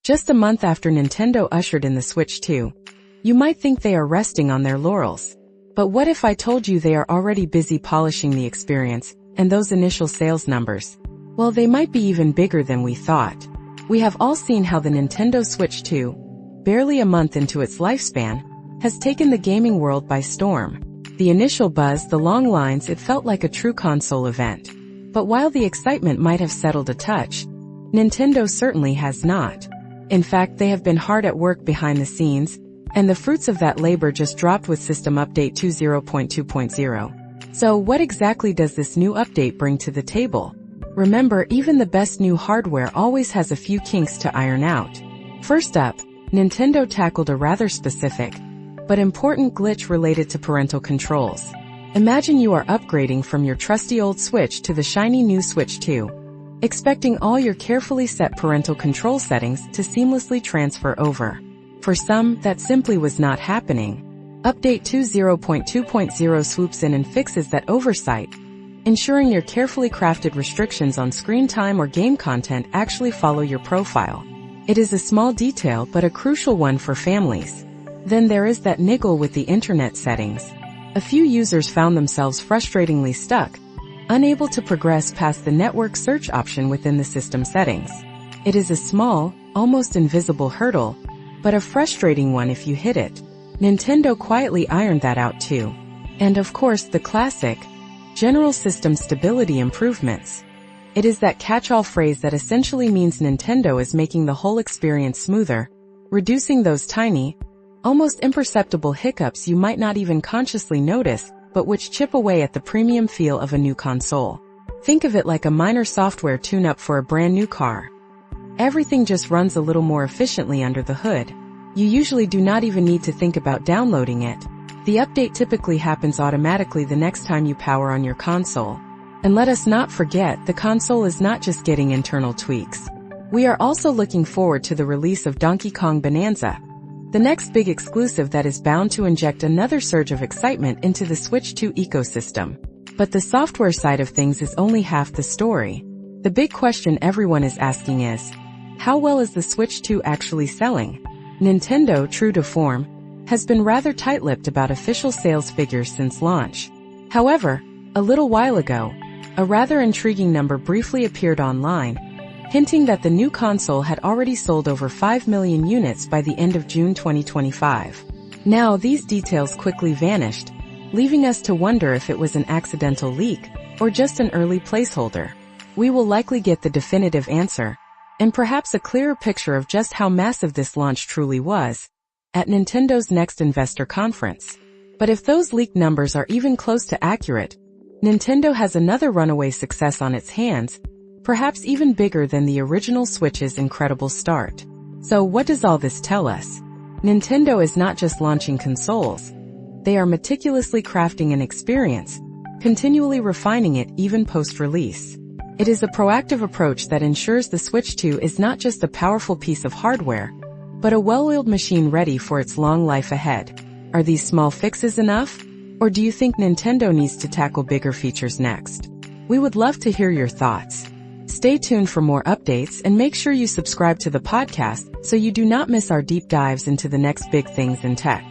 Just a month after Nintendo ushered in the Switch 2, you might think they are resting on their laurels. But what if I told you they are already busy polishing the experience, and those initial sales numbers? Well, they might be even bigger than we thought. We have all seen how the Nintendo Switch 2, barely a month into its lifespan, has taken the gaming world by storm. The initial buzz, the long lines, it felt like a true console event. But while the excitement might have settled a touch, Nintendo certainly has not. In fact, they have been hard at work behind the scenes, and the fruits of that labor just dropped with System Update 20.2.0. So what exactly does this new update bring to the table? Remember, even the best new hardware always has a few kinks to iron out. First up, Nintendo tackled a rather specific, but important glitch related to parental controls. Imagine you are upgrading from your trusty old Switch to the shiny new Switch 2, expecting all your carefully set parental control settings to seamlessly transfer over. For some, that simply was not happening. Update 20.2.0 swoops in and fixes that oversight, ensuring your carefully crafted restrictions on screen time or game content actually follow your profile. It is a small detail but a crucial one for families. Then there is that niggle with the internet settings. A few users found themselves frustratingly stuck, unable to progress past the network search option within the system settings. It is a small, almost invisible hurdle, but a frustrating one if you hit it. Nintendo quietly ironed that out too. And of course the classic, general system stability improvements. It is that catch-all phrase that essentially means Nintendo is making the whole experience smoother, reducing those tiny, almost imperceptible hiccups you might not even consciously notice, but which chip away at the premium feel of a new console. Think of it like a minor software tune-up for a brand new car. Everything just runs a little more efficiently under the hood. You usually do not even need to think about downloading it. The update typically happens automatically the next time you power on your console. And let us not forget, the console is not just getting internal tweaks. We are also looking forward to the release of Donkey Kong Bananza, the next big exclusive that is bound to inject another surge of excitement into the Switch 2 ecosystem. But the software side of things is only half the story. The big question everyone is asking is, how well is the Switch 2 actually selling? Nintendo, true to form, has been rather tight-lipped about official sales figures since launch. However, a little while ago, a rather intriguing number briefly appeared online, hinting that the new console had already sold over 5 million units by the end of June 2025. Now, these details quickly vanished, leaving us to wonder if it was an accidental leak, or just an early placeholder. We will likely get the definitive answer, and perhaps a clearer picture of just how massive this launch truly was, at Nintendo's next investor conference. But if those leaked numbers are even close to accurate, Nintendo has another runaway success on its hands, perhaps even bigger than the original Switch's incredible start. So what does all this tell us? Nintendo is not just launching consoles. They are meticulously crafting an experience, continually refining it even post-release. It is a proactive approach that ensures the Switch 2 is not just a powerful piece of hardware, but a well-oiled machine ready for its long life ahead. Are these small fixes enough? Or do you think Nintendo needs to tackle bigger features next? We would love to hear your thoughts. Stay tuned for more updates and make sure you subscribe to the podcast so you do not miss our deep dives into the next big things in tech.